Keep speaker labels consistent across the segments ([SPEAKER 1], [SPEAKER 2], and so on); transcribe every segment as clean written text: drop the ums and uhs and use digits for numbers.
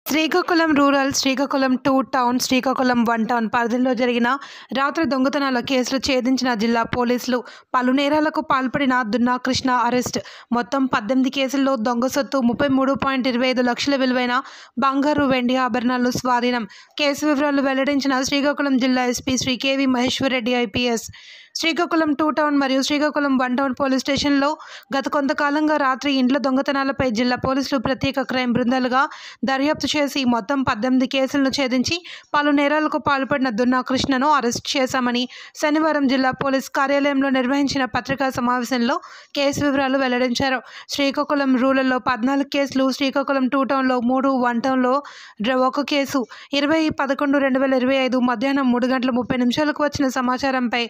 [SPEAKER 1] Srikakulam rural, Srikakulam 2 town, Srikakulam 1 town పరిధిలో జరిగిన రాత్రి దొంగతనాల కేసులు ఛేదించిన జిల్లా పోలీసులు. పలు నేరాలకు పాల్పడిన దున్నా కృష్ణ అరెస్ట్. మొత్తం 18 కేసుల్లో దొంగ సొత్తు 33.25 లక్షల విలువైన బంగారు, వెండి ఆభరణాలు స్వాధీనం. కేసు వివరాలు వెల్లడించిన శ్రీకాకుళం జిల్లా SP Shri KV Maheshwar Reddy IPS. Srikakulam 2 town మరియు శ్రీకాకుళం 1 టౌన్ పోలీస్ స్టేషన్లో గత కొంతకాలంగా రాత్రి ఇండ్ల దొంగతనాలపై జిల్లా పోలీసులు ప్రత్యేక క్రైమ్ బృందాలుగా దర్యాప్తు చేసి మొత్తం 18 కేసులను ఛేదించి పలు నేరాలకు పాల్పడిన దున్నా కృష్ణను అరెస్ట్ చేశామని శనివారం జిల్లా పోలీస్ కార్యాలయంలో నిర్వహించిన పత్రికా సమావేశంలో కేసు వివరాలు వెల్లడించారు. శ్రీకాకుళం రూరల్లో 14 కేసులు, శ్రీకాకుళం 2 టౌన్లో 3, 1 టౌన్లో 1 కేసు. 20/11/2025 మధ్యాహ్నం 3 గంటల 30 నిమిషాలకు వచ్చిన సమాచారంపై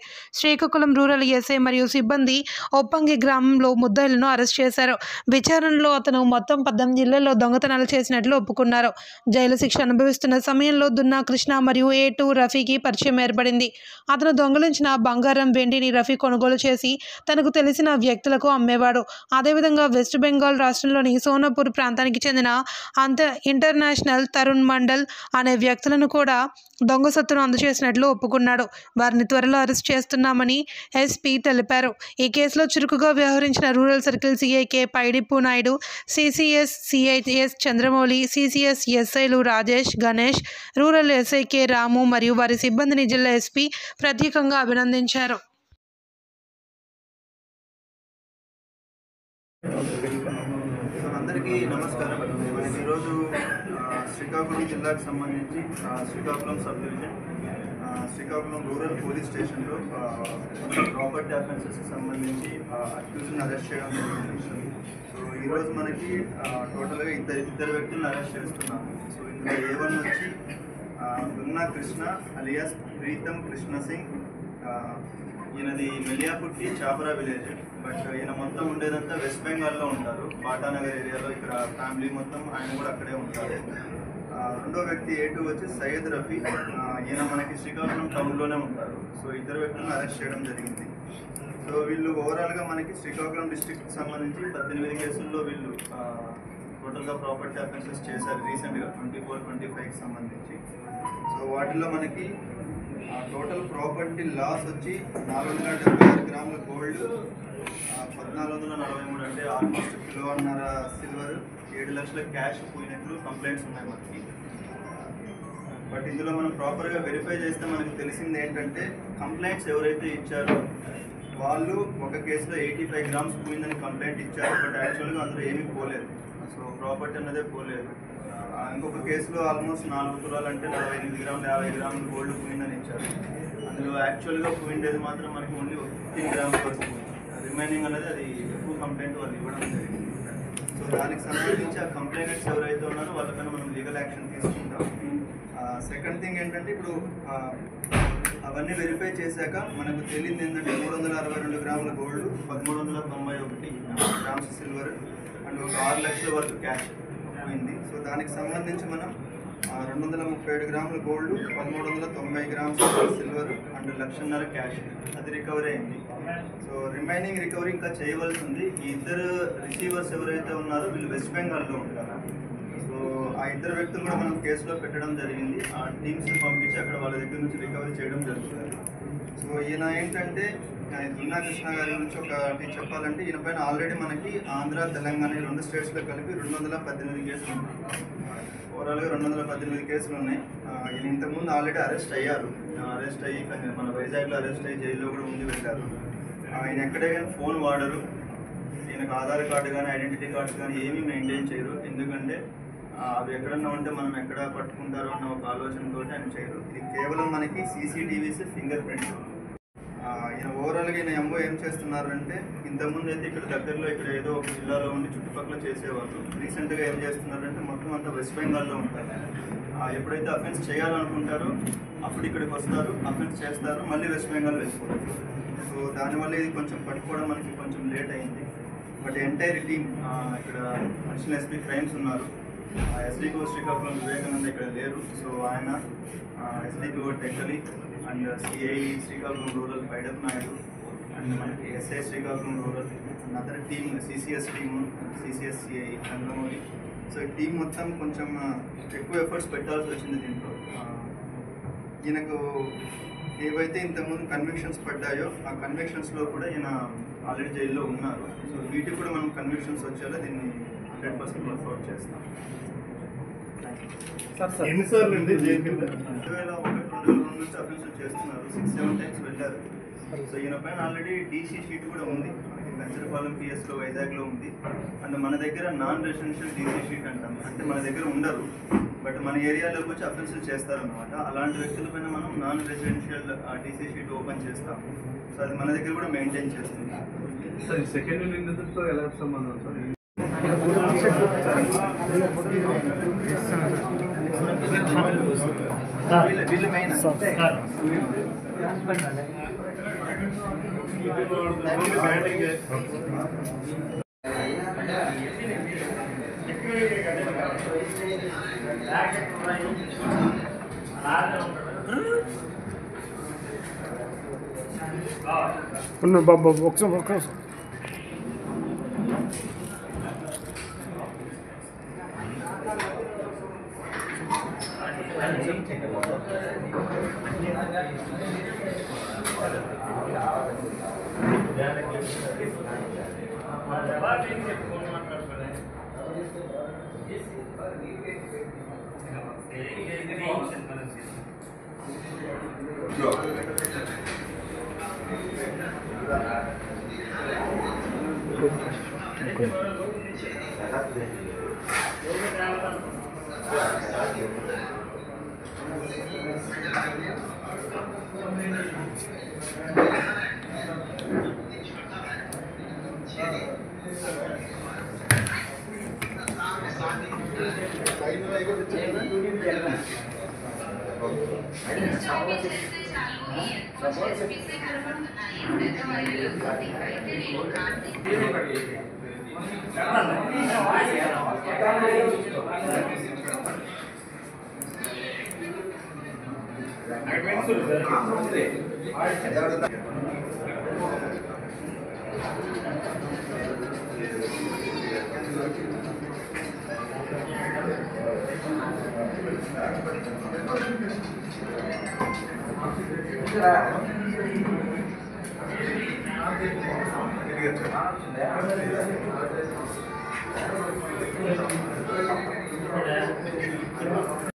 [SPEAKER 1] శ్రీకాకుళం రూరల్ ఎస్ఐ మరియు సిబ్బంది ఒప్పంగి గ్రామంలో ముద్దాయిలను అరెస్ట్ చేశారు. విచారణలో అతను మొత్తం 18 ఇళ్లలో దొంగతనాలు చేసినట్లు ఒప్పుకున్నారు. జైలు శిక్ష అనుభవిస్తున్న సమయంలో దున్నా కృష్ణ మరియు A2 రఫీకి పరిచయం ఏర్పడింది. అతను దొంగిలించిన బంగారం, వెండిని రఫీ కొనుగోలు చేసి తనకు తెలిసిన వ్యక్తులకు అమ్మేవాడు. అదేవిధంగా వెస్ట్ బెంగాల్ రాష్ట్రంలోని సోనాపూర్ ప్రాంతానికి చెందిన ఇంటర్నేషనల్ తరుణ్ మండల్ అనే వ్యక్తులను కూడా దొంగ సొత్తును అందజేసినట్లు ఒప్పుకున్నాడు. వారిని త్వరలో అరెస్ట్ చేస్తున్నామని ఎస్పీ తెలిపారు. ఈ కేసులో చురుకుగా వ్యవహరించిన rural circle CI K Paidippu Naidu, CCS CI S Chandramouli, CCS ఎస్ఐలు Rajesh, Ganesh, rural SI K Ramu మరియు వారి సిబ్బందిని జిల్లా ఎస్పీ ప్రత్యేకంగా అభినందించారు.
[SPEAKER 2] అందరికీ నమస్కారం. ఈరోజు శ్రీకాకుళం జిల్లాకు సంబంధించి Srikakulam sub division, Srikakulam rural police స్టేషన్లో ప్రాపర్టీ అఫెన్సెస్కి సంబంధించి అక్యూజ్ని అరెస్ట్ చేయడం జరిగింది. సో ఈరోజు మనకి టోటల్గా ఇద్దరు వ్యక్తులను అరెస్ట్ చేస్తున్నాము. సో ఇందులో A1 వచ్చి దున్నా కృష్ణ అలియాస్ ప్రీతం కృష్ణ సింగ్. ఈయనది మెలియాపుట్టి చాపరా విలేజ్, బట్ ఈయన మొత్తం ఉండేదంతా వెస్ట్ బెంగాల్లో ఉంటారు, బాటానగర్ ఏరియాలో. ఇక్కడ ఫ్యామిలీ మొత్తం ఆయన కూడా అక్కడే ఉంటారు. రెండో వ్యక్తి A2 వచ్చి సయ్యద్ రఫీ. ఈయన మనకి శ్రీకాకుళం టౌన్లోనే ఉంటారు. సో ఇద్దరు వ్యక్తులను అరెస్ట్ చేయడం జరిగింది. సో వీళ్ళు ఓవరాల్గా మనకి శ్రీకాకుళం డిస్ట్రిక్ట్కి సంబంధించి 18 కేసుల్లో వీళ్ళు టోటల్గా ప్రాపర్టీ అఫెన్సెస్ చేశారు రీసెంట్గా 24-25కి సంబంధించి. సో వాటిలో మనకి టోటల్ ప్రాపర్టీ లాస్ వచ్చి 476 గ్రాముల గోల్డ్, 1443 అంటే ఆల్మోస్ట్ కిలోన్నర సిల్వర్, 7 లక్షల క్యాష్ పోయినట్లు కంప్లైంట్స్ ఉన్నాయి మనకి. బట్ ఇందులో మనం ప్రాపర్గా వెరిఫై చేస్తే మనకు తెలిసింది ఏంటంటే, కంప్లైంట్స్ ఎవరైతే ఇచ్చారో వాళ్ళు ఒక కేసులో 85 గ్రామ్స్ పోయిందని కంప్లైంట్ ఇచ్చారు, బట్ యాక్చువల్గా అందులో ఏమీ పోలేదు. సో ప్రాపర్టీ అన్నదే పోలేదు. ఇంకొక కేసులో ఆల్మోస్ట్ 4 తులాలు అంటే 48 గ్రాములు 50 గ్రాములు గోల్డ్ పోయిందని ఇచ్చారు. అందులో యాక్చువల్గా పోయిండేది మాత్రం మనకి ఓన్లీ 15 గ్రామ్స్ వరకు పోయింది. రిమైనింగ్ అనేది అది ఎక్కువ కంప్లైంట్ వాళ్ళు ఇవ్వడం జరిగింది. సో దానికి సంబంధించి ఆ కంప్లైంట్స్ ఎవరైతే ఉన్నారో వాళ్ళకన్నా మనం లీగల్ యాక్షన్ తీసుకుంటాం. సెకండ్ థింగ్ ఏంటంటే, ఇప్పుడు అవన్నీ వెరిఫై చేశాక మనకు తెలియదు ఏంటంటే 362 గ్రాముల గోల్డ్, 1391 గ్రామ్స్ సిల్వర్ అండ్ ఒక 6 లక్షల వరకు క్యాష్ పోయింది. సో దానికి సంబంధించి మనం 237 గ్రాముల gold, 1390 grams silver and 1,50,000 cash అది రికవరీ అయింది. సో రిమైనింగ్ రికవరీ ఇంకా చేయవలసి ఉంది. ఈ ఇద్దరు రిసీవర్స్ ఎవరైతే ఉన్నారో వీళ్ళు వెస్ట్ బెంగాల్లో ఉంటారు. సో ఆ ఇద్దరు వ్యక్తులు కూడా మనం కేసులో పెట్టడం జరిగింది. ఆ టీమ్స్ని పంపించి అక్కడ వాళ్ళ దగ్గర నుంచి రికవరీ చేయడం జరుగుతుంది. సో ఈయన ఏంటంటే, దున్నా కృష్ణ గారి గురించి ఒకటి చెప్పాలంటే, ఈయన పైన ఆల్రెడీ మనకి ఆంధ్ర, తెలంగాణ 2 స్టేట్స్లో కలిపి 218 కేసులు ఉన్నాయి. ఓవరాల్గా 218 కేసులు ఉన్నాయి. ఈయన ఇంతకుముందు ఆల్రెడీ అరెస్ట్ అయ్యారు. అరెస్ట్ అయ్యి మన వైజాగ్లో అరెస్ట్ అయ్యి జైల్లో కూడా ఉండి వెళ్ళారు. ఆయన ఎక్కడే కానీ ఫోన్ వాడరు. ఈయనకు ఆధార్ కార్డు కానీ ఐడెంటిటీ కార్డ్స్ కానీ ఏమీ మెయింటైన్ చేయరు. ఎందుకంటే అవి ఎక్కడన్నా ఉంటే మనం ఎక్కడ పట్టుకుంటారో అన్న ఒక ఆలోచనతో ఆయన చేయరు. ఇది కేవలం మనకి CCTVs, ఫింగర్ ప్రింట్స్. ఈయన ఓవరాల్గా ఈయన ఎంఓ ఏం చేస్తున్నారు అంటే, ఇంతకుముందు అయితే ఇక్కడ దగ్గరలో ఇక్కడ ఏదో ఒక జిల్లాలో ఉండి చుట్టుపక్కల చేసేవాళ్ళు. రీసెంట్గా ఏం చేస్తున్నారంటే మొత్తం అంతా వెస్ట్ బెంగాల్లో ఉంటారు. ఎప్పుడైతే అఫెన్స్ చేయాలనుకుంటారో అప్పుడు ఇక్కడికి వస్తారు, అఫెన్స్ చేస్తారు, మళ్ళీ వెస్ట్ బెంగాల్ వెళ్ళిపోతారు. సో దానివల్ల ఇది కొంచెం పట్టుకోవడం మనకి కొంచెం లేట్ అయింది. బట్ ఎంటైర్ టీమ్ ఇక్కడ అడిషనల్ ఎస్పీ క్రైమ్స్ ఉన్నారు, SDO శ్రీకాకుళం వివేకానంద ఇక్కడ లేరు. సో ఆయన SDO Tekkali and CI Srikakulam rural Paidippu Naidu and మనకి SI Srikakulam rural and other team CCS team, CCS CI Chandramouli so team మొత్తం కొంచెం ఎక్కువ ఎఫర్ట్స్ పెట్టాల్సి వచ్చింది దీంట్లో. ఈయనకు ఏవైతే ఇంతకుముందు కన్విక్షన్స్ పడ్డాయో ఆ కన్విక్షన్స్లో కూడా ఈయన ఆల్రెడీ జైల్లో ఉన్నారు. సో వీటికి కూడా మనం కన్విక్షన్స్ వచ్చేలా దీన్ని 100% వర్కౌట్ చేస్తాం.
[SPEAKER 3] ఎన్నిసార్లు అండి జైలు కింద?
[SPEAKER 2] 2001-2002 నుంచి అఫెన్సులు చేస్తున్నారు. 6-7 టైమ్స్ వెళ్ళారు. సో ఈయన పైన ఆల్రెడీ డీసీ షీట్ కూడా ఉంది. కంచరపాలెం పిఎస్లో వైజాగ్లో ఉంది. అండ్ మన దగ్గర నాన్ రెసిడెన్షియల్ డీసీ షీట్ అంటాం. అంటే మన దగ్గర ఉండరు, బట్ మన ఏరియాలోకి వచ్చి అఫెన్సులు చేస్తారనమాట. అలాంటి వ్యక్తులపైన మనం non residential DC sheet open చేస్తాం. సో అది మన దగ్గర కూడా మెయింటైన్ చేస్తుంది.
[SPEAKER 3] సార్ సెకండ్ నిందితులతో ఎలా సంబంధం సార్?
[SPEAKER 2] వీళ్ళు మెయిన్
[SPEAKER 4] బాబు ఒకసారి
[SPEAKER 2] తిరిగి